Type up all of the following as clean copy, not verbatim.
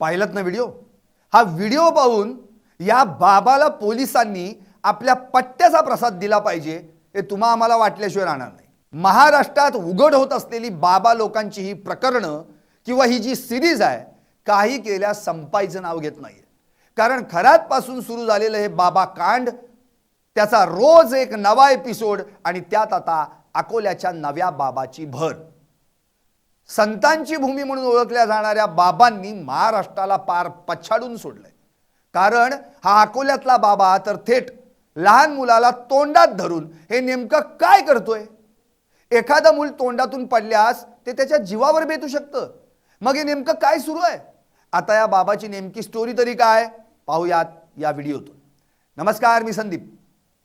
पाहिलत ना व्हिडिओ? हा व्हिडिओ पाहून या बाबाला पोलिसांनी आपल्या पट्ट्याचा प्रसाद दिला पाहिजे हे तुम्हा आम्हाला वाटल्याशिवाय राहणार नाही। महाराष्ट्रात उघड होत असलेली बाबा लोकांची ही प्रकरणं किंवा ही जी सिरीज आहे काही केल्यास संपायचं नाव घेत नाहीये। कारण खरात पासून सुरू झालेलं हे बाबा कांड, त्याचा रोज एक नवा एपिसोड आणि त्यात आता अकोल्याच्या नव्या बाबाची भर। संतांची भूमी म्हणून ओळखल्या जाणाऱ्या बाबांनी महाराष्ट्राला पार पछाडून सोडलंय। कारण हा अकोल्यातला बाबा तर थेट लहान मुलाला तोंडात धरून हे नेमकं काय करतोय? एखादं मूल तोंडातून पडल्यास ते त्याच्या जीवावर बेतू शकतं। मग हे नेमकं काय सुरू आहे? आता या बाबाची नेमकी स्टोरी तरी काय पाहूयात या व्हिडिओतून। नमस्कार, मी संदीप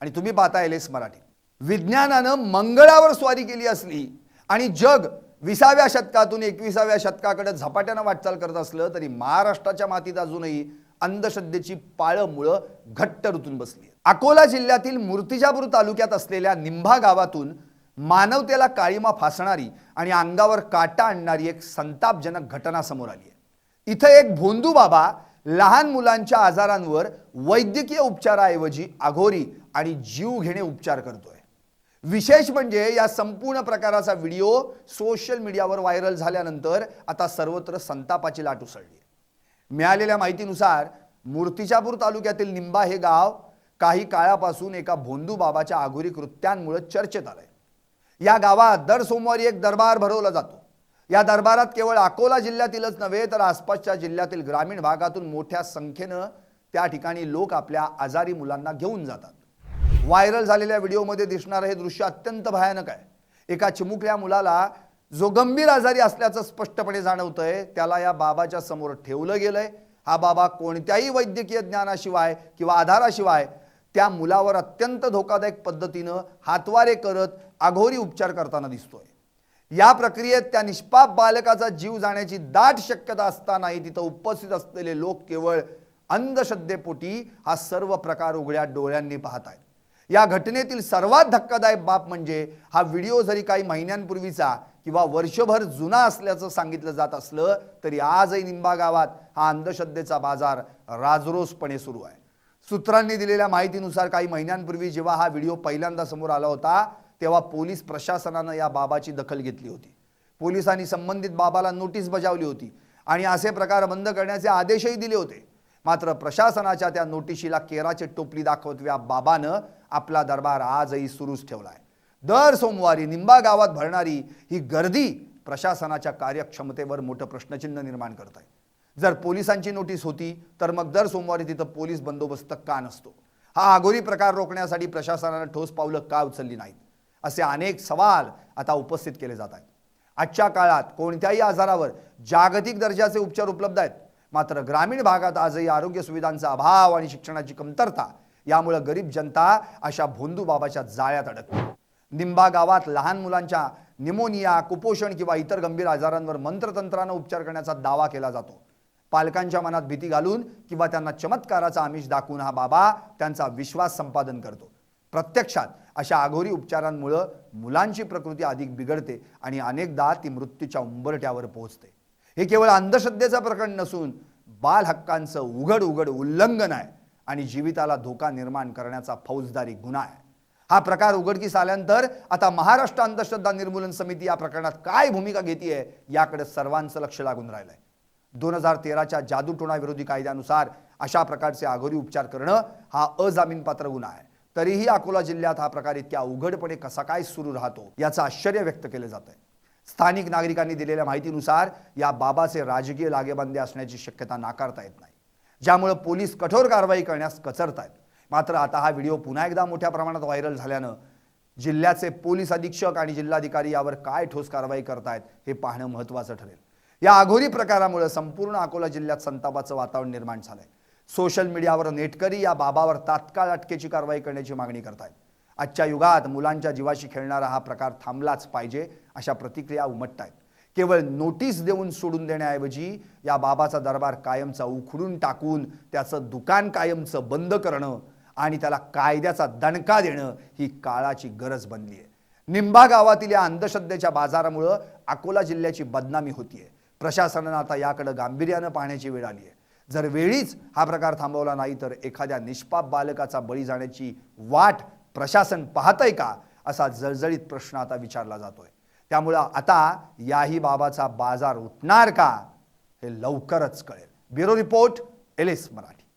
आणि तुम्ही पाहताय LS मराठी। विज्ञानानं मंगळावर स्वारी केली असली आणि जग 20व्या शतकातून 21व्या शतकाकडे झपाट्यानं वाटचाल करत असलं तरी महाराष्ट्राच्या मातीत अजूनही अंधश्रद्धेची पाळंमुळं घट्ट रुतून बसली आहेत। अकोला जिल्ह्यातील मूर्तिजापूर तालुक्यात असलेल्या निंभा गावातून मानवतेला काळीमा फासणारी आणि अंगावर काटा आणणारी एक संतापजनक घटना समोर आली आहे। इथं एक भोंदू बाबा लहान मुलांच्या आजारांवर वैद्यकीय उपचाराऐवजी अघोरी आणि जीव घेणे उपचार करतोय। विशेष म्हणजे या संपूर्ण प्रकाराचा व्हिडिओ सोशल मीडियावर व्हायरल झाल्यानंतर आता सर्वत्र संतापाची लाट उसळली आहे। मिळालेल्या माहितीनुसार मूर्तिजापूर तालुक्यातील निंबा हे गाव काही काळापासून एका भोंदू बाबाच्या अघोरी कृत्यांमुळे चर्चेत आलंय। या गावात दर सोमवारी एक दरबार भरवला जातो। या दरबारात केवळ अकोला जिल्ह्यातीलच नव्हे तर आसपासच्या जिल्ह्यातील ग्रामीण भागातून मोठ्या संख्येनं त्या ठिकाणी लोक आपल्या आजारी मुलांना घेऊन जातात। व्हायरल झालेल्या व्हिडिओमध्ये दिसणारं हे दृश्य अत्यंत भयानक आहे। एका चिमुकल्या मुलाला जो गंभीर आजारी असल्याचं स्पष्टपणे जाणवतंय त्याला या बाबाच्या समोर ठेवलं गेलंय। हा बाबा कोणत्याही वैद्यकीय ज्ञानाशिवाय किंवा आधाराशिवाय त्या मुलावर अत्यंत धोकादायक पद्धतीनं हातवारे करत अघोरी उपचार करताना दिसतोय। या प्रक्रियेत त्या निष्पाप बालकाचा जीव जाण्याची दाट शक्यता असतानाही तिथं उपस्थित असलेले लोक केवळ अंधश्रद्धेपोटी हा सर्व प्रकार उघड्या डोळ्यांनी पाहत आहेत। या घटनेतील सर्वात धक्कादायक बाब म्हणजे हा व्हिडिओ जरी काही महिन्यांपूर्वीचा किंवा वर्षभर जुना असल्याचं सांगितलं जात असलं तरी आजही निंबा गावात हा अंधश्रद्धेचा बाजार राजरोसपणे सुरू आहे। सूत्रांनी दिलेल्या माहितीनुसार काही महिन्यांपूर्वी जेव्हा हा व्हिडिओ पहिल्यांदा समोर आला होता तेव्हा पोलीस प्रशासनानं या बाबाची दखल घेतली होती। पोलिसांनी संबंधित बाबाला नोटीस बजावली होती आणि असे प्रकार बंद करण्याचे आदेशही दिले होते। मात्र प्रशासनाच्या त्या नोटिशीला केराची टोपली दाखवत या बाबानं आपला दरबार आजही सुरूच ठेवलाय। दर सोमवारी निंबा गावात भरणारी ही गर्दी प्रशासनाच्या कार्यक्षमतेवर मोठं प्रश्नचिन्ह निर्माण करत आहे। जर पोलिसांची नोटीस होती तर मग दर सोमवारी तिथं पोलीस बंदोबस्त का नसतो? हा अघोरी प्रकार रोखण्यासाठी प्रशासनानं ठोस पावलं का उचलली नाहीत? असे अनेक सवाल आता उपस्थित केले जात आहेत। आजच्या काळात कोणत्याही आजारावर जागतिक दर्जाचे उपचार उपलब्ध आहेत, मात्र ग्रामीण भागात आजही आरोग्य सुविधांचा अभाव आणि शिक्षणाची कमतरता यामुळे गरीब जनता अशा भोंदू बाबाच्या जाळ्यात अडकते। निंबा गावात लहान मुलांच्या निमोनिया, कुपोषण किंवा इतर गंभीर आजारांवर मंत्रतंत्राने उपचार करण्याचा दावा केला जातो। पालकांच्या मनात भीती घालून किंवा त्यांना चमत्काराचा आमिष दाखवून हा बाबा त्यांचा विश्वास संपादन करतो। प्रत्यक्षात अशा अघोरी उपचारांमुळे मुलांची प्रकृती अधिक बिघडते आणि अनेकदा ती मृत्यूच्या उंबरठ्यावर पोहोचते। हे केवळ अंधश्रद्धेचं प्रकरण नसून बाल हक्कांचं उघड उल्लंघन आहे आणि जीविताला धोका निर्माण करण्याचा फौजदारी गुन्हा आहे। हा प्रकार उघडकीस आल्यानंतर आता महाराष्ट्र अंधश्रद्धा निर्मूलन समिती या प्रकरणात काय भूमिका घेतेय याकडे सर्वांचं लक्ष लागून राहिलंय। 2013च्या जादूटोणा विरोधी कायद्यानुसार अशा प्रकारचे अघोरी उपचार करणं हा अजामीनपात्र गुन्हा आहे। तरीही अकोला जिल्ह्यात हा प्रकार इतक्या उघडपणे कसा काय सुरू राहतो याचं आश्चर्य व्यक्त केलं जात आहे। स्थानिक नागरिकांनी दिलेल्या माहितीनुसार या बाबाचे राजकीय लागेबांधे असण्याची शक्यता नाकारता येत नाही, ज्यामुळे पोलीस कठोर कारवाई करण्यास कचरतायत। मात्र आता हा व्हिडिओ पुन्हा एकदा मोठ्या प्रमाणात व्हायरल झाल्यानं जिल्ह्याचे पोलीस अधीक्षक आणि जिल्हाधिकारी यावर काय ठोस कारवाई करतायत हे पाहणं महत्त्वाचं ठरेल। या अघोरी प्रकारामुळे संपूर्ण अकोला जिल्ह्यात संतापाचं वातावरण निर्माण झालंय। सोशल मीडियावर नेटकरी या बाबावर तात्काळ अटकेची कारवाई करण्याची मागणी करतायत। आजच्या युगात मुलांच्या जीवाशी खेळणारा हा प्रकार थांबलाच पाहिजे अशा प्रतिक्रिया उमटतायत। केवळ नोटीस देऊन सोडून देण्याऐवजी या बाबाचा दरबार कायमचा उखडून टाकून त्याचं दुकान कायमचं बंद करणं आणि त्याला कायद्याचा दणका देणं ही काळाची गरज बनली आहे। निंबा गावातील या अंधश्रद्धेच्या बाजारामुळे अकोला जिल्ह्याची बदनामी होतीये। प्रशासनानं आता याकडे गांभीर्यानं पाहण्याची वेळ आली आहे. जर वेळीच हा प्रकार थांबवला नाही तर एखाद्या निष्पाप बालकाचा बळी जाण्याची वाट प्रशासन पाहतंय का, असा जळजळीत प्रश्न आता विचारला जातोय. त्यामुळं आता याही बाबाचा बाजार उठणार का हे लवकरच कळेल. Bureau report, LS Marathi.